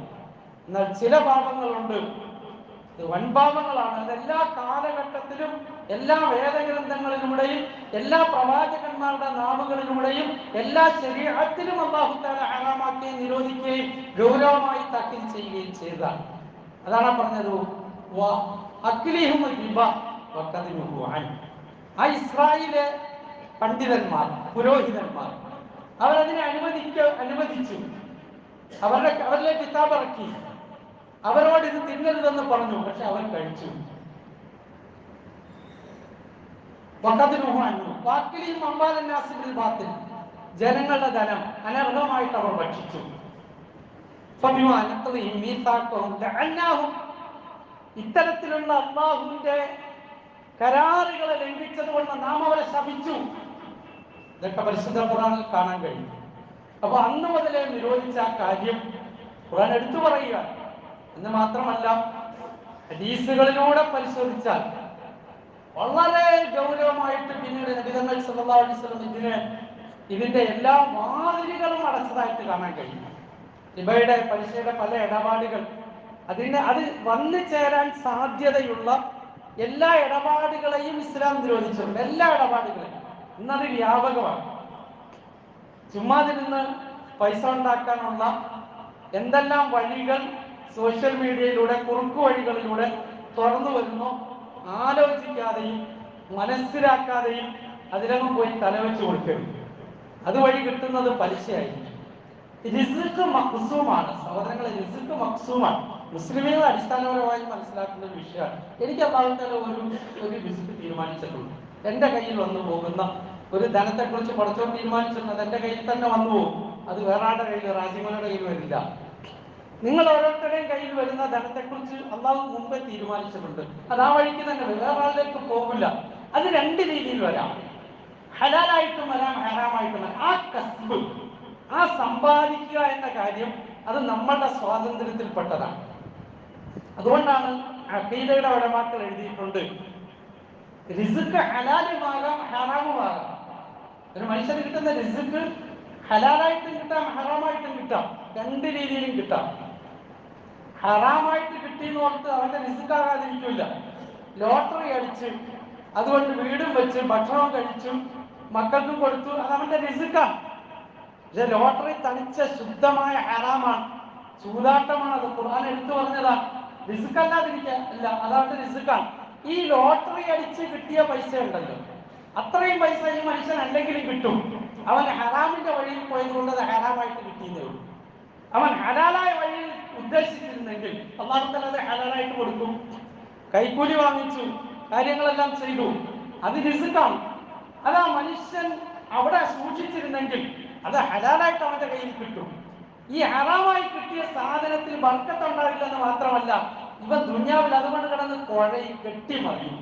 എന്നാൽ ചില പാപങ്ങളുണ്ട്, വൻപാപങ്ങളാണ്. അതെല്ലാ കാലഘട്ടത്തിലും, എല്ലാ വേദഗ്രന്ഥങ്ങളിലൂടെയും, എല്ലാ പ്രവാചകന്മാരുടെ നാവുകളിലൂടെയും, എല്ലാ ശരീഅത്തിലും അല്ലാഹു തആല ഹറാമാക്കുകയും നിരോധിക്കുകയും ഗൗരവമായി താക്കീത് ചെയ്യുകയും ചെയ്തതാണ്. അതാണ് പറഞ്ഞത്, ആ ഇസ്രായേലിലെ പണ്ഡിതന്മാർ, പുരോഹിതന്മാർ അവരതിനെ അനുവദിച്ചു. അവരിലെ കിതാബ് ഇറക്കി. അവരോട് ഇത് തിന്നരുതെന്ന് പറഞ്ഞു, പക്ഷെ അവർ കഴിച്ചു. ജനങ്ങളുടെ ധനം അനർഹമായിട്ട് അവർ ഭക്ഷിച്ചു. ഇത്തരത്തിലുള്ള അല്ലാഹുവിന്റെ കരാറുകളെ ലംഘിച്ചത് കൊണ്ട് നാം അവരെ ശപിച്ചു. ഇതൊക്കെ പരിശുദ്ധ ഖുർആനിൽ കാണാൻ കഴിയും. അപ്പൊ അന്ന് മുതലേ നിരോധിച്ച ആ കാര്യം ഖുർആൻ എടുത്തു പറയുക. എന്ന് മാത്രമല്ല, ഹദീസുകളിലൂടെ പരിശോധിച്ചാൽ വളരെ ഗൗരവമായിട്ട് പിന്നീട് നബി തങ്ങൾ സല്ലല്ലാഹു അലൈഹി വസല്ലം ഇതിന്റെ എല്ലാ വാതിലുകളും അടച്ചതായിട്ട് കാണാൻ കഴിയും. റിബയുടെ, പലിശയുടെ പല ഇടപാടുകൾ, അത് വന്നു ചേരാൻ സാധ്യതയുള്ള എല്ലാ ഇടപാടുകളെയും ഇസ്ലാം നിരോധിച്ചിട്ടുണ്ട്. എല്ലാ ഇടപാടുകളെയും. ഇന്നത് വ്യാപകമാണ്. ചുമ്മാതിൽ നിന്ന് പൈസ ഉണ്ടാക്കാനുള്ള എന്തെല്ലാം വഴികൾ സോഷ്യൽ മീഡിയയിലൂടെ, കുറുക്കു വഴികളിലൂടെ തുറന്നു വരുന്നു, ആലോചിക്കാതെയും മനസ്സിലാക്കാതെയും അതിലങ്ങ് പോയി തലവെച്ച് കൊടുക്കരുത്. അതുവഴി കിട്ടുന്നത് പലിശയായിരിക്കും. റിസ്ക് മഖ്സൂമാണ് സഹോദരങ്ങളെ, റിസ്ക് മഖ്സൂമാണ്. മുസ്ലിമീങ്ങൾ അടിസ്ഥാനപരമായി മനസ്സിലാക്കുന്ന ഒരു വിഷയമാണ്. എനിക്ക് അല്ലാഹു തആല ഒരു റിസ്ക് തീരുമാനിച്ചിട്ടുണ്ട്. എൻ്റെ കയ്യിൽ വന്നു പോകുന്ന ഒരു ധനത്തെക്കുറിച്ച് പടച്ചോൻ തീരുമാനിച്ചിട്ടുണ്ട്. എൻ്റെ കയ്യിൽ തന്നെ വന്നു പോകും. അത് വേറെ ആളുടെ കയ്യിൽ, റാജിമോനുടെ കയ്യിൽ വരില്ല. നിങ്ങൾ ഓരോരുത്തരുടെയും കയ്യിൽ വരുന്ന ധനത്തെക്കുറിച്ച് അല്ലാഹു മുമ്പേ തീരുമാനിച്ചിട്ടുണ്ട്. അത് ആ വഴിക്ക് തന്നെ വേറെ ആളിലേക്ക് പോകില്ല. അത് രണ്ട് രീതിയിൽ വരാം. ഹലാലായിട്ടും വരാം ഹറാമായിട്ടും വരാം. ആ കസ്ബ്, ആ സമ്പാദിക്കുക എന്ന കാര്യം അത് നമ്മളുടെ സ്വാതന്ത്ര്യത്തിൽപ്പെട്ടതാണ്. അതുകൊണ്ടാണ് അഖീദയുടെ ഉലമാക്കൾ എഴുതിയിട്ടുണ്ട്, റിസ്ക് ഹലാലുമാകാം ഹറാമുമാകാം. ഒരു മനുഷ്യന് കിട്ടുന്ന റിസ്ക് ഹലാലായിട്ടും കിട്ടാം ഹറാമായിട്ടും കിട്ടാം, രണ്ട് രീതിയിലും കിട്ടാം. ഹറാമായിട്ട് കിട്ടിയെന്ന് ഓർത്ത് അവന്റെ റിസ്ക് ആകാതിരിക്കില്ല. ലോട്ടറി അടിച്ച് അതുകൊണ്ട് വീടും വെച്ച് ഭക്ഷണവും കഴിച്ചു മക്കൾക്കും കൊടുത്തു, അത് അവന്റെ റിസ്ക്കാണ്. പക്ഷെ ലോട്ടറി തനിച്ച ശുദ്ധമായ ഹറാമാണ്, ചൂതാട്ടമാണ്. അത് ഖുർആൻ എടുത്തു പറഞ്ഞതാണ്. റിസ്ക് അല്ലാതിരിക്കില്ല, അതവന്റെ റിസ്ക്കാണ്. ഈ ലോട്ടറി അടിച്ച് കിട്ടിയ പൈസ ഉണ്ടല്ലോ, അത്രയും പൈസ ഈ മനുഷ്യൻ അല്ലെങ്കിലും കിട്ടും. അവൻ ഹറാമിന്റെ വഴിയിൽ പോയതുകൊണ്ട് അത് ഹറാമായിട്ട് കിട്ടിയെന്നേ ഉള്ളൂ. അവൻ ഹലാലായ വഴിയിൽ ഉദ്ദേശിച്ചിരുന്നെങ്കിൽ അല്ലാഹു തആല അത് ഹലാലായിട്ട് കൊടുക്കും. കൈക്കൂലി വാങ്ങിച്ചു, കാര്യങ്ങളെല്ലാം ചെയ്തു, അത് റിസ്ക്കാണ്. അത് ആ മനുഷ്യൻ അവിടെ സൂക്ഷിച്ചിരുന്നെങ്കിൽ അത് ഹലാലായിട്ട് അവന്റെ കയ്യിൽ കിട്ടും. ഈ ഹറാമായി കിട്ടിയ സാധനത്തിൽ ബർക്കത്ത് ഉണ്ടാവില്ലെന്ന് മാത്രമല്ല, ഇവ ദുനിയാവിൽ അതുകൊണ്ട് കിടന്ന് കുഴയും, കെട്ടിമറയും.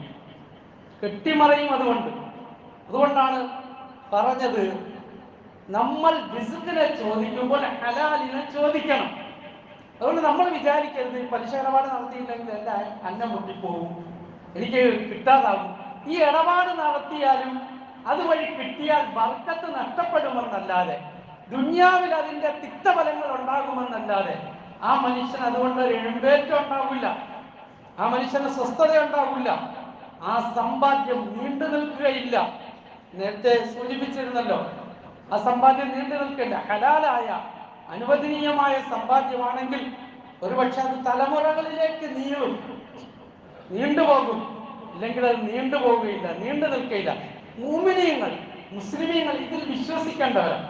അതുകൊണ്ടാണ് പറഞ്ഞത്, നമ്മൾ റിസ്കിനെ ചോദിക്കുമ്പോൾ ഹലാലിനെ ചോദിക്കണം. അതുകൊണ്ട് നമ്മൾ വിചാരിക്കരുത് പലിശ ഇടപാട് നടത്തിയില്ലെങ്കിൽ എൻ്റെ അന്നം മുട്ടിപ്പോവും, എനിക്ക് കിട്ടാതാകും. ഈ ഇടപാട് നടത്തിയാലും അതുവഴി കിട്ടിയാൽ ബർക്കത്ത് നഷ്ടപ്പെടുമെന്നല്ലാതെ, ദുനിയാവിൽ അതിന്റെ തിക്തഫലങ്ങൾ ഉണ്ടാകുമെന്നല്ലാതെ ആ മനുഷ്യൻ അതുകൊണ്ട് ഒരു എഴുമ്പേറ്റം ഉണ്ടാവില്ല, ആ മനുഷ്യന് സ്വസ്ഥത ഉണ്ടാവില്ല, ആ സമ്പാദ്യം നീണ്ടു നിൽക്കുകയില്ല. നേരത്തെ സൂചിപ്പിച്ചിരുന്നല്ലോ, ആ സമ്പാദ്യം നീണ്ടു നിൽക്കില്ല. ഹലാലായ അനുവദനീയമായ സമ്പാദ്യമാണെങ്കിൽ ഒരുപക്ഷെ അത് തലമുറകളിലേക്ക് നീണ്ടുപോകും. ഇല്ലെങ്കിൽ അത് നീണ്ടുപോകുകയില്ല, നീണ്ടു നിൽക്കുകയില്ല. മുഅ്മിനീങ്ങൾ, മുസ്ലിമീങ്ങൾ ഇതിൽ വിശ്വസിക്കേണ്ടവരാണ്.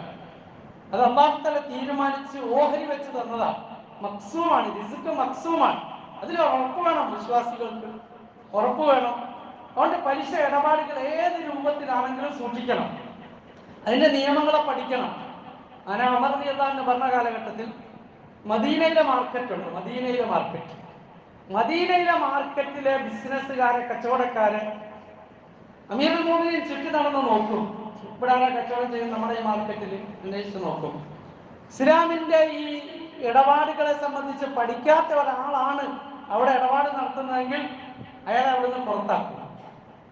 അത് അല്ലാഹു തആല തീരുമാനിച്ച് ഓഹരി വെച്ച് തന്നതാണ്. മക്സൂമാണ്, റിസ്ക് മക്സൂമാണ്. അതിൽ ഉറപ്പ് വേണം, വിശ്വാസികൾക്ക് ഉറപ്പ് വേണം. അതുകൊണ്ട് പലിശ ഇടപാടുകൾ ഏത് രൂപത്തിലാണെങ്കിലും സൂക്ഷിക്കണം, അതിന്റെ നിയമങ്ങളെ പഠിക്കണം. അങ്ങനെ ഉമർ റളിയല്ലാഹു അൻഹു പറഞ്ഞ കാലഘട്ടത്തിൽ മദീനയിലെ മാർക്കറ്റുണ്ട്. മദീനയിലെ മാർക്കറ്റിലെ ബിസിനസ്സുകാരെ, കച്ചവടക്കാരെ അമീറുൽ മുഅ്മിനീൻ ചുറ്റി നടന്ന് നോക്കും. ഇവിടെയാണ് കച്ചവടം ചെയ്യുന്നത്, നമ്മുടെ ഈ മാർക്കറ്റിൽ അന്വേഷിച്ച് നോക്കും. ഇസ്ലാമിന്റെ ഈ ഇടപാടുകളെ സംബന്ധിച്ച് പഠിക്കാത്ത ഒരാളാണ് അവിടെ ഇടപാട് നടത്തുന്നതെങ്കിൽ അയാളെ അവിടെ നിന്ന് പുറത്താക്കും,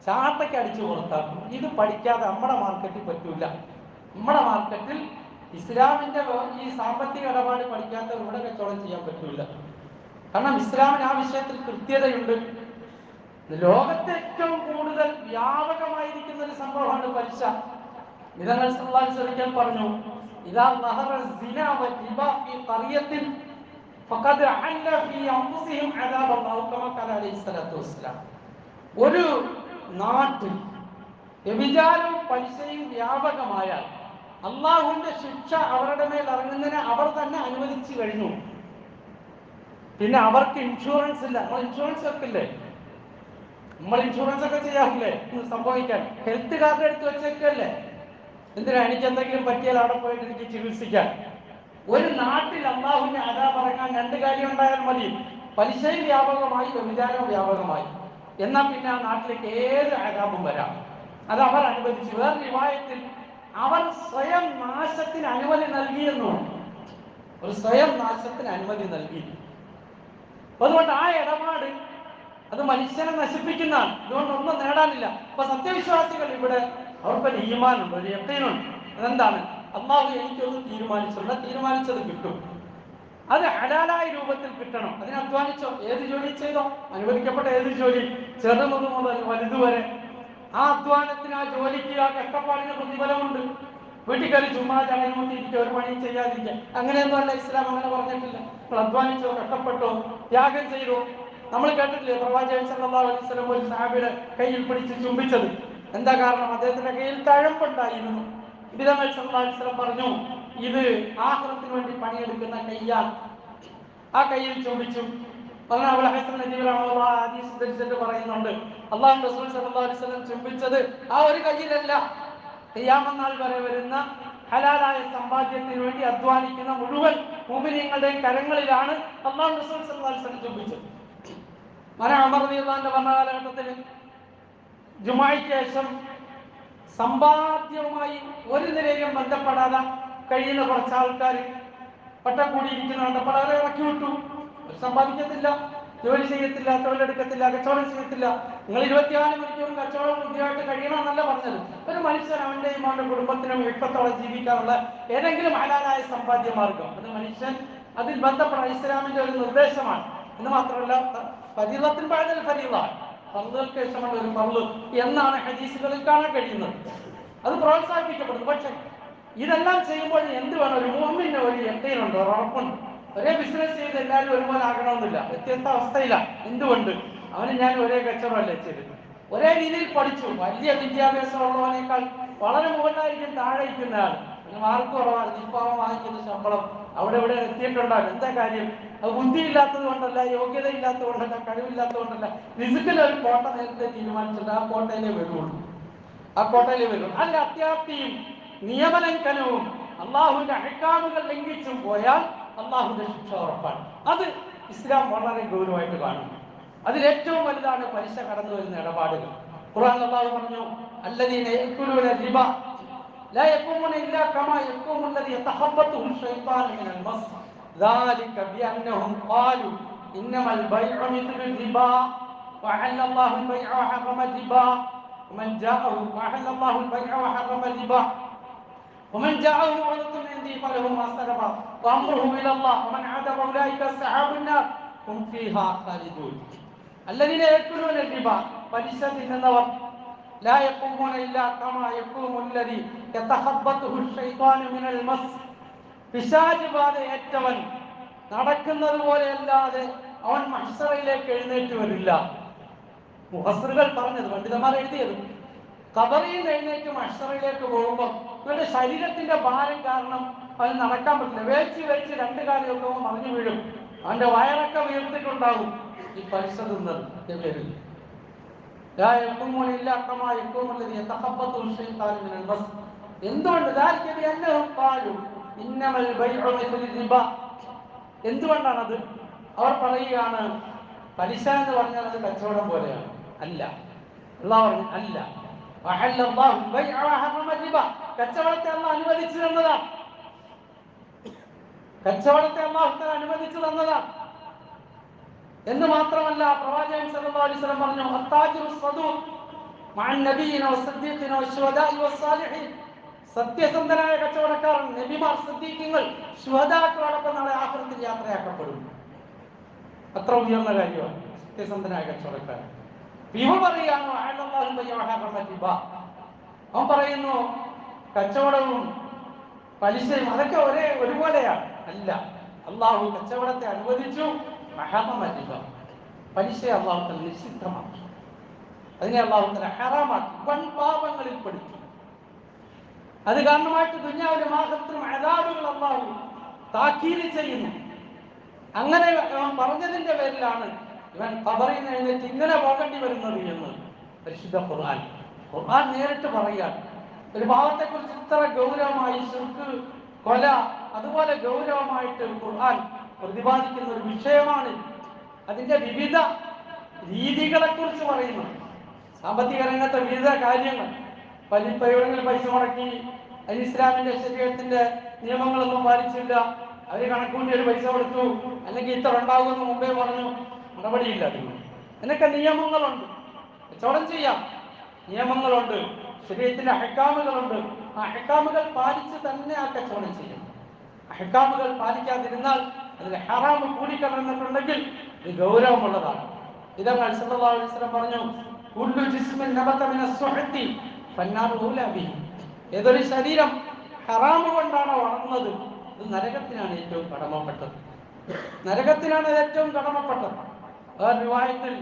ചാട്ടയ്ക്ക് അടിച്ച് പുറത്താക്കും. ഇത് പഠിക്കാതെ നമ്മുടെ മാർക്കറ്റിൽ പറ്റൂല. നമ്മുടെ മാർക്കറ്റിൽ ഇസ്ലാമിന്റെ ഈ സാമ്പത്തിക ഇടപാട് പഠിക്കാത്ത ഇവിടെ കച്ചവടം ചെയ്യാൻ പറ്റൂല. കാരണം ഇസ്ലാമിന് ആ വിഷയത്തിൽ കൃത്യതയുണ്ട്. ലോകത്തെ ഏറ്റവും കൂടുതൽ വ്യാപകമായിരിക്കുന്ന ഒരു സംഭവമാണ് പലിശ. നബി സല്ലല്ലാഹു അലൈഹി വസല്ലം പറഞ്ഞു, ഇദാ നഹറ സിന വരിബ ഫീ ഖറിയത്തിൻ ഫഖദ് അല്ല ഫീ അൻഫുസിഹിം അദാബല്ലാഹു കമാ ഖാല അലൈഹി സ്വലാത്തു വസ്സലാം. ഒരു നാട്ടിൽ വ്യഭിചാരവും പലിശയും വ്യാപകമായാൽ അള്ളാഹുവിന്റെ ശിക്ഷ അവരുടെ മേൽ ഇറങ്ങുന്നതിന് അവർ തന്നെ അനുവദിച്ചു കഴിഞ്ഞു. പിന്നെ അവർക്ക് ഇൻഷുറൻസ് ഇല്ല. നമ്മൾ ഇൻഷുറൻസ് വെക്കില്ലേ, നമ്മൾ ഇൻഷുറൻസ് ഒക്കെ ചെയ്യാറില്ലേ സംഭവിക്കാൻ? ഹെൽത്ത് കാർഡ് എടുത്ത് വെച്ചേക്കല്ലേ, എന്തിനാ? എനിക്ക് എന്തെങ്കിലും പറ്റിയാൽ അവിടെ പോയിട്ട് എനിക്ക് ചികിത്സിക്കാൻ. ഒരു നാട്ടിൽ അള്ളാഹുവിന്റെ അദാബ് ഇറങ്ങാൻ രണ്ട് കാര്യം ഉണ്ടായാൽ മതി: പലിശയും വ്യാപകമായി, വ്യഭിചാരവും വ്യാപകമായി. എന്നാൽ പിന്നെ ആ നാട്ടിലേക്ക് ഏത് അദാബും വരാം. അത് അവർ അനുവദിച്ചു. വേറെ റിവായത്തിൽ അവർ സ്വയം നാശത്തിന് അനുമതി നൽകിയെന്നുണ്ട്. ഒരു സ്വയം നാശത്തിന് അനുമതി നൽകി. അതുകൊണ്ട് ആ ഇടപാട് അത് മനുഷ്യനെ നശിപ്പിക്കുന്നതാണ്. അതുകൊണ്ട് ഒന്നും നേടാനില്ല. അപ്പൊ സത്യവിശ്വാസികൾ ഇവിടെ അവർക്കൊരു ഈമാനുണ്ട്, ഒരു യഖീനുണ്ട്. അതെന്താണ്? അല്ലാഹു എനിക്കൊന്ന് തീരുമാനിച്ചത് കിട്ടും. അത് ഹലാലായ രൂപത്തിൽ കിട്ടണം. അതിന് അധ്വാനിച്ചോ, ഏത് ജോലി ചെയ്തോ, അനുവദിക്കപ്പെട്ട ഏത് ജോലി, ചെറുത് മുതൽ വലുതുവരെ, ആ അധ്വാനത്തിന്, ആ ജോലിക്ക്, ആ കഷ്ടപ്പാടിന് പ്രതിഫലമുണ്ട്. വീട്ടിൽ കയറി ചുമ്മാ ചടങ്ങൂട്ടിയിരിക്കുക, ഒരു പണിയും ചെയ്യാതിരിക്കുക, അങ്ങനെയൊന്നും അല്ല ഇസ്ലാം. അങ്ങനെ പറഞ്ഞിട്ടില്ല. നമ്മൾ അധ്വാനിച്ചോ, കഷ്ടപ്പെട്ടോ, ത്യാഗം ചെയ്തോ. നമ്മൾ കേട്ടിട്ടില്ലേ പ്രവാചകൻ സല്ലല്ലാഹു അലൈഹി വസല്ലം ഒരു സഹാബിയുടെ കയ്യിൽ പിടിച്ച് ചുംബിച്ചത്? എന്താ കാരണം? അദ്ദേഹത്തിന്റെ കയ്യിൽ തഴമ്പുണ്ടായിരുന്നു. നബി സല്ലല്ലാഹു അലൈഹി വസല്ലം പറഞ്ഞു, ഇത് ആഖിറത്തിന് വേണ്ടി പണിയെടുക്കുന്ന കയ്യാണ്. ആ കയ്യിൽ ചുംബിച്ചു. പറയുന്നുണ്ട്, അല്ലാഹു റസൂൽ സല്ലല്ലാഹു അലൈഹി വസല്ലം ചുംബിച്ചത് ആ ഒരു കയ്യിലല്ല. ഖിയാമത്ത് നാൾ വരെ വരുന്ന ഹലാലായ സമ്പാദ്യത്തിന് വേണ്ടി അധ്വാനിക്കുന്ന മുഴുവൻ മുഅ്മിനീങ്ങളുടെയും കരങ്ങളിലാണ് അല്ലാഹു റസൂൽ സല്ലല്ലാഹു അലൈഹി വസല്ലം ചുംബിച്ചത്. ഉമർ റളിയല്ലാഹു അൻഹു പറഞ്ഞ കാലഘട്ടത്തിൽ ജുമുഅയ്ക്ക് ശേഷം സമ്പാദ്യവുമായി ഒരു നിലയിലും ബന്ധപ്പെടാതെ കഴിയുന്ന കുറച്ച് ആൾക്കാർ പട്ടം കൂടിയിരിക്കുന്ന കണ്ടപ്പോൾ അവരെ ഇറക്കി വിട്ടു. സമ്പാദിക്കത്തില്ല, ജോലി ചെയ്യത്തില്ല, തൊഴിലെടുക്കത്തില്ല, കച്ചവടം ചെയ്യത്തില്ല. നിങ്ങൾ 24 മണിക്കൂറും കച്ചവടം ബുദ്ധിയായിട്ട് കഴിയണമെന്നല്ല പറഞ്ഞത്. ഒരു മനുഷ്യൻ അവന്റെയും അവന്റെ കുടുംബത്തിനും ഇഷ്ടത്തോടെ ജീവിക്കാനുള്ള ഏതെങ്കിലും ഹലാലായ സമ്പാദ്യ മാർഗം അത് മനുഷ്യൻ അതിൽ ബന്ധപ്പെട്ട ഇസ്ലാമിന്റെ ഒരു നിർദ്ദേശമാണ്. എന്ന് മാത്രമല്ല ഫരീളത്തിൻ ബഅദൽ ഫരീള, ഫർളുകൾക്ക് ശേഷമുള്ള ഒരു ഫർള് എന്നാണ് ഹദീസുകളിൽ കാണാൻ കഴിയുന്നത്. അത് പ്രോത്സാഹിപ്പിക്കപ്പെടുന്നു. പക്ഷെ ഇതെല്ലാം ചെയ്യുമ്പോൾ എന്ത് വേണം? ഒരു മുഅ്മിന് ഒരു യഖീനുണ്ട്, ഒരു ഉറപ്പുണ്ട്. ഒരേ ബിസിനസ് ചെയ്ത് എല്ലാവരും ഒരുപോലെ ആകണമെന്നില്ല, വ്യത്യസ്ത അവസ്ഥയിലാണ്. എന്തുകൊണ്ട്? അവന് ഞാൻ ഒരേ കച്ചവടമല്ലേ ചെയ്തത്, ഒരേ രീതിയിൽ പഠിച്ചു. വലിയ വിദ്യാഭ്യാസം ഉള്ളവനേക്കാൾ വളരെ മുകളിലായിരിക്കും താഴെ ഇരിക്കുന്ന ആൾ. പിന്നെ മാർക്ക് കുറവാണ്, ഇപ്പൊ അവൻ വാങ്ങിക്കുന്ന ശമ്പളം അവിടെ ഇവിടെ എത്തിയിട്ടുണ്ടാകും. എന്താ കാര്യം? അത് ബുദ്ധിയില്ലാത്തത് കൊണ്ടല്ല, യോഗ്യത ഇല്ലാത്തത് കൊണ്ടല്ല, കഴിവില്ലാത്തത് കൊണ്ടല്ല. ഫിസിക്കൽ ഒരു കോട്ട നേരത്തെ തീരുമാനിച്ചിട്ട് ആ കോട്ടയിലേ വരുള്ളൂ, ആ കോട്ടയിലേ വരുള്ളൂ. അല്ല, അത്യാപ്തിയും നിയമലംഘനവും അള്ളാഹുവിന്റെ അഹ്കാമുകൾ ലംഘിച്ചും പോയാൽ അള്ളാഹുവിന്റെ ശിക്ഷ ഉറപ്പാണ്. അത് ഇസ്ലാം വളരെ ഗൗരവമായിട്ട് കാണുന്നു. അതിൽ ഏറ്റവും വലുതാണ് പലിശ കടന്നു വരുന്ന ഇടപാടുകൾ. ഖുർആൻ അല്ലാഹു പറഞ്ഞു, അല്ലദീന യഅ്കുലൂന റിബ ലാ യഖൂമുന ഇല്ലാ കമാ യഖൂമു അല്ലദീ യതഖബ്ബതുഹു ശൈത്താനു മിനൽ മസ് ذلك بأنهم قالوا إنما البيع مثل الربا وأحل الله البيع وحرم الربا ومن جاءه وأحل الله البيع وحرم الربا ومن جاءه موعظة من عنده فله ما سلف وأمره إلى الله ومن عاد فأولئك أصحاب النار هم فيها خالدون. الذين يأكلون الربا പലിശ തിന്നുന്നവർ لا يقومون إلا كما يقوم الذي يتخبطه الشيطان من المس. പിശാച് ബാധ ഏറ്റവൻ നടക്കുന്നത് പോലെയല്ലാതെ അവൻ മഹ്ശറയിലേക്ക് എഴുന്നേറ്റ് വരില്ല. മുഫസ്സിറുകൾ പറഞ്ഞത്, പണ്ഡിതന്മാർ എഴുതിയത്, ഖബറിൽ നിന്ന് എഴുന്നേറ്റ് മഹ്ശറയിലേക്ക് പോകുമ്പോൾ ഇവരുടെ ശരീരത്തിന്റെ ഭാരം കാരണം അവന് നടക്കാൻ പറ്റില്ല. വേച്ച് വേച്ച് 2 കാലമൊക്കെ മറിഞ്ഞു വീഴും. അവന്റെ വയറൊക്കെ വീർത്തിട്ടുണ്ടാവും ഈ പലിശ തിന്നത് പേരിൽ. എന്തുകൊണ്ട്? എന്തുകൊണ്ടാണത്? അവർ പറയുകയാണ്, പലിശ എന്ന് പറഞ്ഞാൽ അത് കച്ചവടം പോലെയാണ്. അല്ല, അല്ലാഹു പറഞ്ഞു അല്ല. കച്ചവടത്തെ അല്ലാഹു അനുവദിച്ചു തന്നതാണ്. കച്ചവടത്തെ അല്ലാഹു തആല അനുവദിച്ചു തന്നതാണ് എന്ന് മാത്രമല്ല, പ്രവാചകൻ സല്ലല്ലാഹു അലൈഹി വസല്ലം പറഞ്ഞു, അത്താജിറു സ്വദൂഖ് മഅൻ നബിയിന വസ്സദീഖിന വശുഹദാഇ വസ്സാലിഹീൻ. സത്യസന്ധനായ കച്ചവടക്കാരൻ നബിമാർ, സിദ്ദീഖീങ്ങൾ, ശുഹദാക്കളോടൊപ്പം നാളെ ആഖിറത്തിൽ യാത്രയാക്കപ്പെടും. അത്ര ഉയർന്ന കാര്യമാണ് സത്യസന്ധനായ കച്ചവടക്കാരൻ. ഇവ പറയുകയാണോ അവൻ പറയുന്നു കച്ചവടവും പലിശയും അതൊക്കെ ഒരുപോലെയാണ്. അല്ല, അള്ളാഹു കച്ചവടത്തെ അനുവദിച്ചു, പലിശ അള്ളാഹു തആല നിഷിദ്ധമാക്കി, അതിനെ അള്ളാഹു തആല ഹറാമാക്കി, വൻ പാപങ്ങളിൽ പെടുത്തി. അത് കാരണമായിട്ട് ദുനിയാവിലെ മാസത്തിലും അദാബുകൾ അള്ളാഹു താക്കീത് ചെയ്യുന്നു. അങ്ങനെ അവൻ പറഞ്ഞതിന്റെ പേരിലാണ് ഇവൻ ഖബറിൽ നിന്ന് എഴുന്നേറ്റ് ഇങ്ങനെ പോകേണ്ടി വരുന്നത് എന്ന് പരിശുദ്ധ ഖുർആൻ നേരിട്ട് പറയുകയാണ്. ഒരു പാവത്തെക്കുറിച്ച് ഇത്ര ഗൗരവമായി, ശിർക്ക്, കൊല, അതുപോലെ ഗൗരവമായിട്ട് ഖുർആൻ പ്രതിപാദിക്കുന്ന ഒരു വിഷയമാണ്. അതിന്റെ വിവിധ രീതികളെ കുറിച്ച് പറയുന്നു. സാമ്പത്തിക രംഗത്തെ വിവിധ കാര്യങ്ങൾ, എവിടെങ്കിലും പൈസ മുടക്കി, അതിന് ഇസ്ലാമിന്റെ ശരീരത്തിന്റെ നിയമങ്ങളൊന്നും പാലിച്ചില്ല, അവര് കണക്കൂട്ടി ഒരു പൈസ കൊടുത്തു, അല്ലെങ്കിൽ ഇത്ര ഉണ്ടാകുമെന്ന് മുമ്പേ പറഞ്ഞു, നടപടിയില്ല. എന്നൊക്കെ നിയമങ്ങളുണ്ട്. കച്ചവടം ചെയ്യാം, നിയമങ്ങളുണ്ട്, ശരീരത്തിന്റെ അഹ്കാമുകളുണ്ട്. ആ അഹ്കാമുകൾ പാലിച്ച് തന്നെ ആ കച്ചവടം ചെയ്യും. അഹ്കാമുകൾ പാലിക്കാതിരുന്നാൽ അതിൽ ഹറാമ് കൂടിക്കലർന്നിട്ടുണ്ടെങ്കിൽ ഇത് ഗൗരവമുള്ളതാണ്. ഇതങ്ങൾ സല്ലല്ലാഹു അലൈഹി വസല്ലം പറഞ്ഞു, കുല്ലു ജിസ്മിൻ നബത മിനസ് സുഹത്തി ഫന്നാറു ഔലാ ബിഹി. ഏതൊരു ശരീരം ഹറാമ് കൊണ്ടാണ് വളർന്നത്, ഇത് നരകത്തിനാണ് ഏറ്റവും കടമപ്പെട്ടത്. നരകത്തിനാണ് ഏറ്റവും കടമപ്പെട്ടത്. ആ റിവായത്തിൽ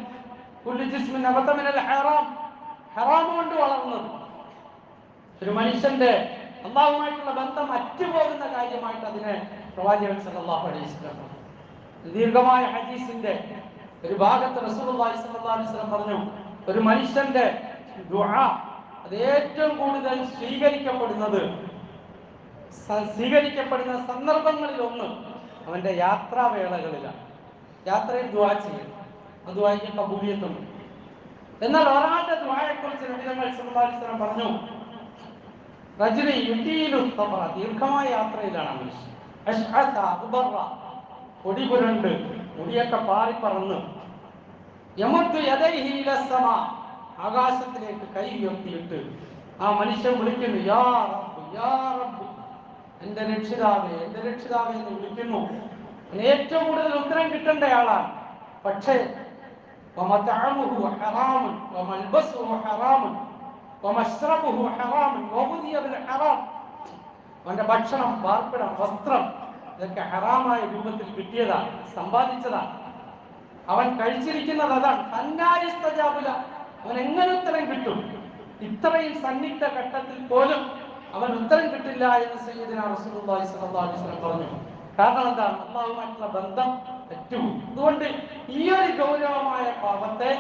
കുല്ലു ജിസ്മിൻ നബത മിനൽ ഹറാം, ഹറാമ് കൊണ്ട് വളർന്നത്. ഒരു മനുഷ്യന്റെ അല്ലാഹുമായിട്ടുള്ള ബന്ധം അറ്റുപോകുന്ന കാര്യമായിട്ട് അതിനെ പ്രവാചകൻ സല്ലല്ലാഹു അലൈഹി വസല്ലം ദീർഘമായ ഹദീസിന്റെ ഒരു ഭാഗത്ത് റസൂലുള്ളാഹി സ്വല്ലല്ലാഹു അലൈഹി വസല്ലം പറഞ്ഞു, ഒരു മനുഷ്യന്റെ ദുആ അത് ഏറ്റവും കൂടുതൽ സ്വീകരിക്കപ്പെടുന്ന സന്ദർഭങ്ങളിൽ ഒന്ന് അവന്റെ യാത്രാവേളകളിലാണ്. യാത്രയിൽ ദുആ ചെയ്യും, ആ ദുആയ്ക്ക് കബൂലിയത്തുണ്ട്. എന്നാൽ ഒരാളുടെ ദുആയെക്കുറിച്ച് നബി തങ്ങൾ സല്ലല്ലാഹു അലൈഹി വസല്ലം പറഞ്ഞു, റജുലൻ യുതീലു സഫറ, ദീർഘമായ യാത്രയിലാണ് മനുഷ്യൻ. അശ്അസ അഗ്ബറ, പൊടി പുരണ്ട് മുടിയൊക്കെ പാറിപ്പറന്ന്. യമദ്ദു യദൈഹി ഇലസ്സമാ, ആകാശത്തിലേക്ക് കൈ ഉയർത്തിയിട്ട് ആ മനുഷ്യൻ വിളിക്കുന്നു, യാ റബ്ബ് യാ റബ്ബ്, എന്റെ രക്ഷിതാവേ എന്റെ രക്ഷിതാവേ എന്ന് വിളിക്കുന്നു. ഏറ്റവും കൂടുതൽ ഉത്തരം കിട്ടേണ്ട ആളാണ്. പക്ഷേ വമതഅമുഹു ഹറാമുൻ വമൽബസുഹു ഹറാമുൻ വമശ്റബുഹു ഹറാമുൻ വഗുദിയ ബിൽ ഹറാം, അവന്റെ ഭക്ഷണം, പാർപ്പിടം, വസ്ത്രം ഇതൊക്കെ ഹറാമായ രൂപത്തിൽ കിട്ടിയതാണ്, സമ്പാദിച്ചതാണ്. അവൻ കഴിച്ചിരിക്കുന്നത് അതാണ്. സന്നായിസ്തജാബുല, അവൻ എങ്ങനെ ഉത്തരം കിട്ടും? ഇത്രയും സന്നിഗ്ധ ഘട്ടത്തിൽ പോലും അവൻ ഉത്തരം കിട്ടില്ല എന്ന് സയ്യിദുനാ റസൂലുള്ളാഹി സ്വല്ലല്ലാഹു അലൈഹി വസല്ലം പറഞ്ഞു. കാരണം എന്താണ്? അല്ലാഹുമായിട്ടുള്ള ബന്ധം ഏറ്റവും. അതുകൊണ്ട് ഈ ഒരു ഗൗരവമായ പാപത്തെ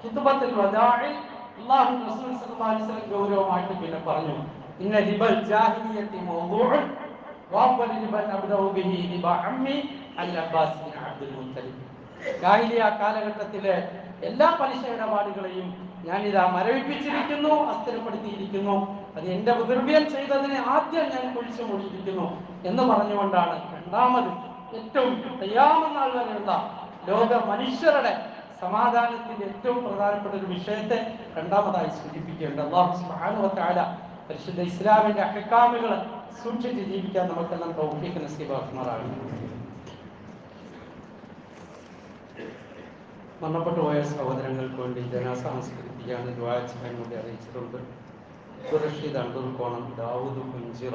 ഖുതുബത്തുൽ വദാഇൽ അല്ലാഹു റസൂൽ സ്വല്ലല്ലാഹു അലൈഹി വസല്ലം ഗൗരവമായിട്ട് പിന്നെ പറഞ്ഞു, ഇന്ന റിബൽ ജാഹിലിയത്തി മൗദൂഉൻ വഅവ്വൽ റിബൻ അബ്ദഉ ബിഹി റിബ അമ്മി അൽ അബ്ബാസ് ബിൻ അബ്ദുൽ മുത്തലിബ്. ജാഹിലിയ കാലഘട്ടത്തിലെ എല്ലാ പലിശ ഇടപാടുകളെയും ഞാനിതാ മരവിപ്പിച്ചിരിക്കുന്നു, അസ്ഥിരപ്പെടുത്തിയിരിക്കുന്നു. അത് എന്റെ പിതൃവ്യൻ ചെയ്തതിനെ ആദ്യം ഞാൻ കുഴിച്ചു മൂടിയിരിക്കുന്നു എന്ന് പറഞ്ഞുകൊണ്ടാണ് രണ്ടാമത് ഏറ്റവും ഖിയാമത്ത് നാൾ വരെയുള്ള ലോക മനുഷ്യരുടെ സമാധാനത്തിന്റെ ഏറ്റവും പ്രധാനപ്പെട്ട ഒരു വിഷയത്തെ രണ്ടാമതായി സൂചിപ്പിക്കേണ്ടത്. അല്ലാഹു സുബ്ഹാനഹു വ തആല പരിശുദ്ധ ഇസ്ലാമിന്റെ അഹ്കാമുകൾ സൂക്ഷിച്ച് ജീവിക്കാൻ നമുക്കെല്ലാം തൗഫീഖ് നസീബാക്കുമാറാകണം. മരണപ്പെട്ടു പോയ സഹോദരങ്ങൾക്ക് വേണ്ടി ജനാസ സംസ്കരിപ്പിക്കാൻ ദുആ ചെയ്യാൻ വേണ്ടി അറിയിച്ചിട്ടുണ്ട്. റഷീദ് അണ്ടൂർക്കോണം, ദാവൂദ് കുഞ്ചിറ,